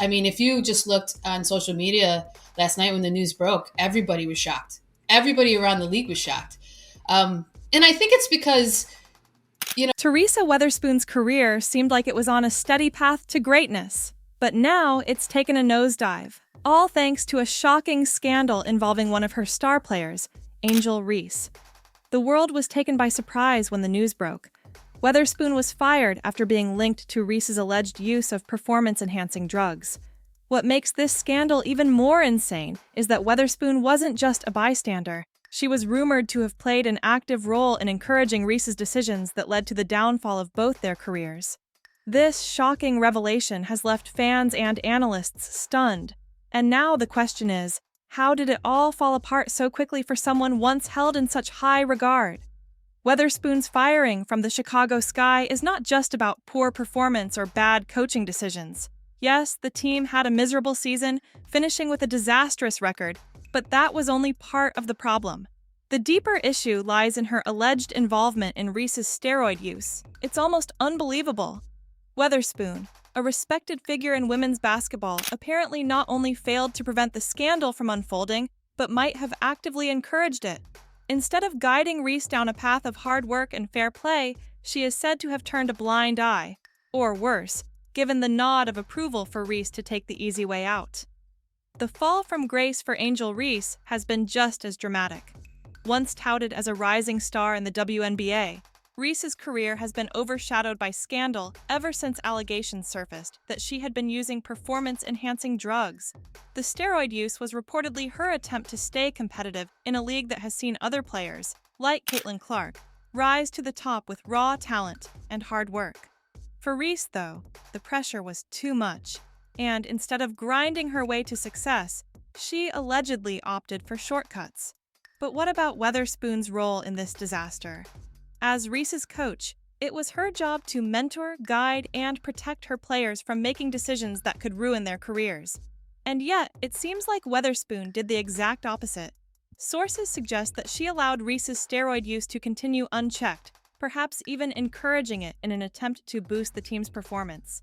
I mean, if you just looked on social media last night when the news broke, everybody was shocked. Everybody around the league was shocked. And I think it's because, Teresa Weatherspoon's career seemed like it was on a steady path to greatness, but now it's taken a nosedive, all thanks to a shocking scandal involving one of her star players, Angel Reese. The world was taken by surprise when the news broke. Weatherspoon was fired after being linked to Reese's alleged use of performance-enhancing drugs. What makes this scandal even more insane is that Weatherspoon wasn't just a bystander. She was rumored to have played an active role in encouraging Reese's decisions that led to the downfall of both their careers. This shocking revelation has left fans and analysts stunned. And now the question is, how did it all fall apart so quickly for someone once held in such high regard? Weatherspoon's firing from the Chicago Sky is not just about poor performance or bad coaching decisions. Yes, the team had a miserable season, finishing with a disastrous record, but that was only part of the problem. The deeper issue lies in her alleged involvement in Reese's steroid use. It's almost unbelievable. Weatherspoon, a respected figure in women's basketball, apparently not only failed to prevent the scandal from unfolding, but might have actively encouraged it. Instead of guiding Reese down a path of hard work and fair play, she is said to have turned a blind eye, or worse, given the nod of approval for Reese to take the easy way out. The fall from grace for Angel Reese has been just as dramatic. Once touted as a rising star in the WNBA, Reese's career has been overshadowed by scandal ever since allegations surfaced that she had been using performance-enhancing drugs. The steroid use was reportedly her attempt to stay competitive in a league that has seen other players, like Caitlin Clark, rise to the top with raw talent and hard work. For Reese, though, the pressure was too much, and instead of grinding her way to success, she allegedly opted for shortcuts. But what about Weatherspoon's role in this disaster? As Reese's coach, it was her job to mentor, guide, and protect her players from making decisions that could ruin their careers. And yet, it seems like Weatherspoon did the exact opposite. Sources suggest that she allowed Reese's steroid use to continue unchecked, perhaps even encouraging it in an attempt to boost the team's performance.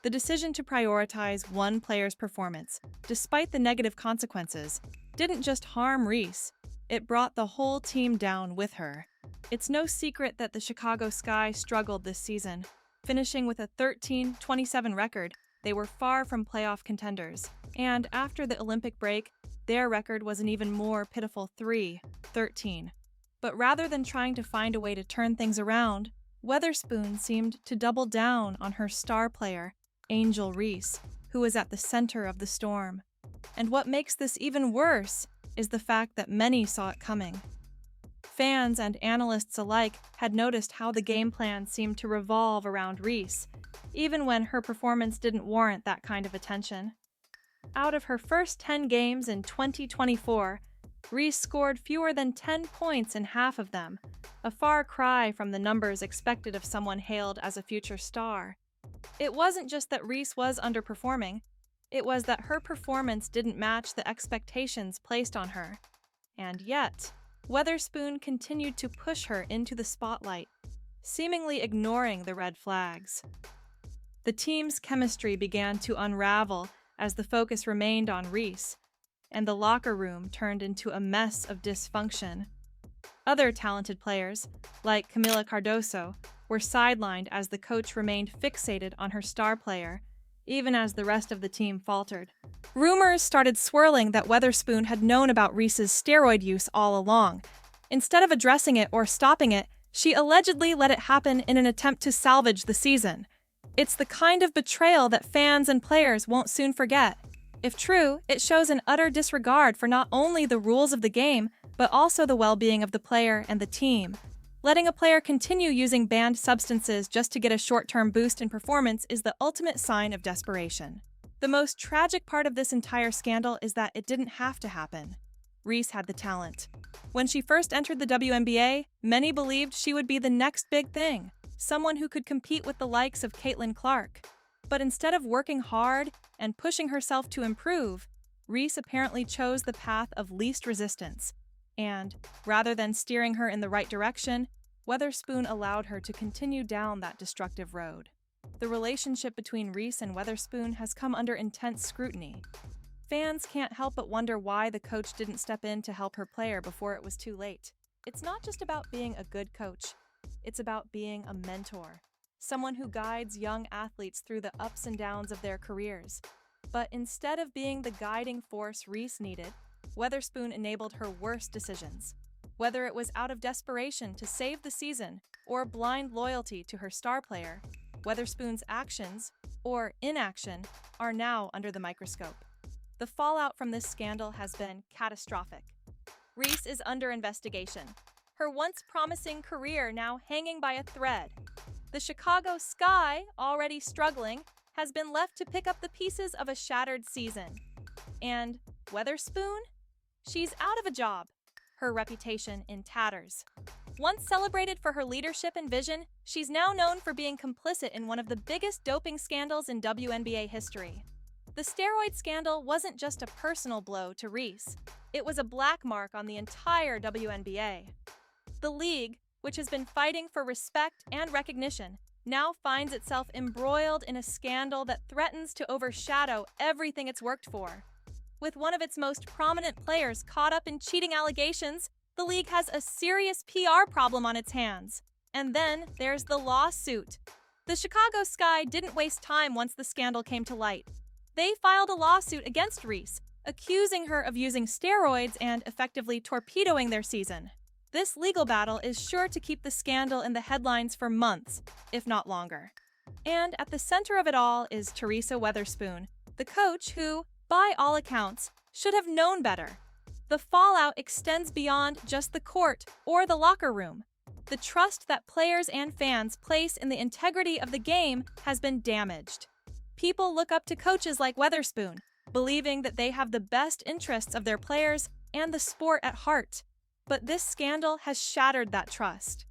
The decision to prioritize one player's performance, despite the negative consequences, didn't just harm Reese, it brought the whole team down with her. It's no secret that the Chicago Sky struggled this season. Finishing with a 13-27 record, they were far from playoff contenders. And after the Olympic break, their record was an even more pitiful 3-13. But rather than trying to find a way to turn things around, Weatherspoon seemed to double down on her star player, Angel Reese, who was at the center of the storm. And what makes this even worse is the fact that many saw it coming. Fans and analysts alike had noticed how the game plan seemed to revolve around Reese, even when her performance didn't warrant that kind of attention. Out of her first 10 games in 2024, Reese scored fewer than 10 points in half of them, a far cry from the numbers expected of someone hailed as a future star. It wasn't just that Reese was underperforming, it was that her performance didn't match the expectations placed on her. And yet, Weatherspoon continued to push her into the spotlight, seemingly ignoring the red flags. The team's chemistry began to unravel as the focus remained on Reese, and the locker room turned into a mess of dysfunction. Other talented players, like Camila Cardoso, were sidelined as the coach remained fixated on her star player, even as the rest of the team faltered. Rumors started swirling that Weatherspoon had known about Reese's steroid use all along. Instead of addressing it or stopping it, she allegedly let it happen in an attempt to salvage the season. It's the kind of betrayal that fans and players won't soon forget. If true, it shows an utter disregard for not only the rules of the game, but also the well-being of the player and the team. Letting a player continue using banned substances just to get a short-term boost in performance is the ultimate sign of desperation. The most tragic part of this entire scandal is that it didn't have to happen. Reese had the talent. When she first entered the WNBA, many believed she would be the next big thing, someone who could compete with the likes of Caitlin Clark. But instead of working hard and pushing herself to improve, Reese apparently chose the path of least resistance. And, rather than steering her in the right direction, Weatherspoon allowed her to continue down that destructive road. The relationship between Reese and Weatherspoon has come under intense scrutiny. Fans can't help but wonder why the coach didn't step in to help her player before it was too late. It's not just about being a good coach, it's about being a mentor, someone who guides young athletes through the ups and downs of their careers. But instead of being the guiding force Reese needed, Weatherspoon enabled her worst decisions. Whether it was out of desperation to save the season or blind loyalty to her star player, Weatherspoon's actions, or inaction, are now under the microscope. The fallout from this scandal has been catastrophic. Reese is under investigation, her once promising career now hanging by a thread. The Chicago Sky, already struggling, has been left to pick up the pieces of a shattered season. And Weatherspoon? She's out of a job, her reputation in tatters. Once celebrated for her leadership and vision, she's now known for being complicit in one of the biggest doping scandals in WNBA history. The steroid scandal wasn't just a personal blow to Reese, it was a black mark on the entire WNBA. The league, which has been fighting for respect and recognition, now finds itself embroiled in a scandal that threatens to overshadow everything it's worked for. With one of its most prominent players caught up in cheating allegations, the league has a serious PR problem on its hands. And then there's the lawsuit. The Chicago Sky didn't waste time once the scandal came to light. They filed a lawsuit against Reese, accusing her of using steroids and effectively torpedoing their season. This legal battle is sure to keep the scandal in the headlines for months, if not longer. And at the center of it all is Teresa Weatherspoon, the coach who, by all accounts, should have known better. The fallout extends beyond just the court or the locker room. The trust that players and fans place in the integrity of the game has been damaged. People look up to coaches like Weatherspoon, believing that they have the best interests of their players and the sport at heart. But this scandal has shattered that trust.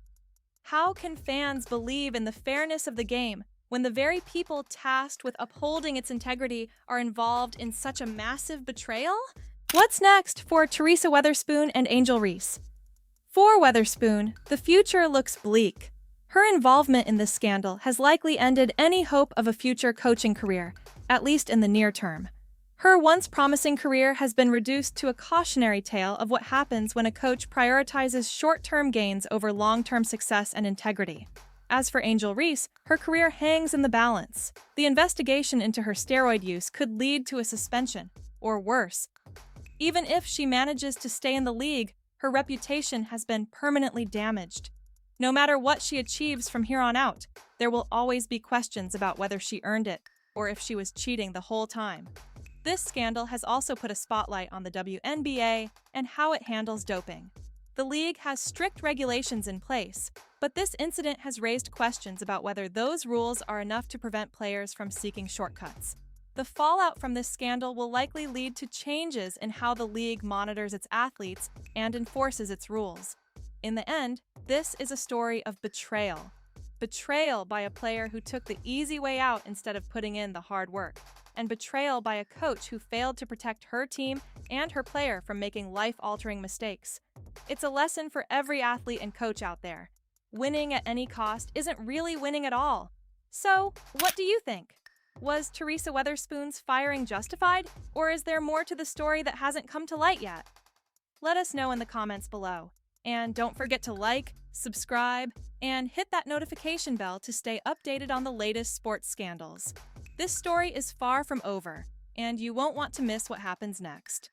How can fans believe in the fairness of the game when the very people tasked with upholding its integrity are involved in such a massive betrayal? What's next for Teresa Weatherspoon and Angel Reese? For Weatherspoon, the future looks bleak. Her involvement in this scandal has likely ended any hope of a future coaching career, at least in the near term. Her once promising career has been reduced to a cautionary tale of what happens when a coach prioritizes short-term gains over long-term success and integrity. As for Angel Reese, her career hangs in the balance. The investigation into her steroid use could lead to a suspension, or worse. Even if she manages to stay in the league, her reputation has been permanently damaged. No matter what she achieves from here on out, there will always be questions about whether she earned it or if she was cheating the whole time. This scandal has also put a spotlight on the WNBA and how it handles doping. The league has strict regulations in place, but this incident has raised questions about whether those rules are enough to prevent players from seeking shortcuts. The fallout from this scandal will likely lead to changes in how the league monitors its athletes and enforces its rules. In the end, this is a story of betrayal. Betrayal by a player who took the easy way out instead of putting in the hard work, and betrayal by a coach who failed to protect her team and her player from making life-altering mistakes. It's a lesson for every athlete and coach out there. Winning at any cost isn't really winning at all. So, what do you think? Was Teresa Weatherspoon's firing justified, or is there more to the story that hasn't come to light yet? Let us know in the comments below. And don't forget to like, subscribe, and hit that notification bell to stay updated on the latest sports scandals. This story is far from over, and you won't want to miss what happens next.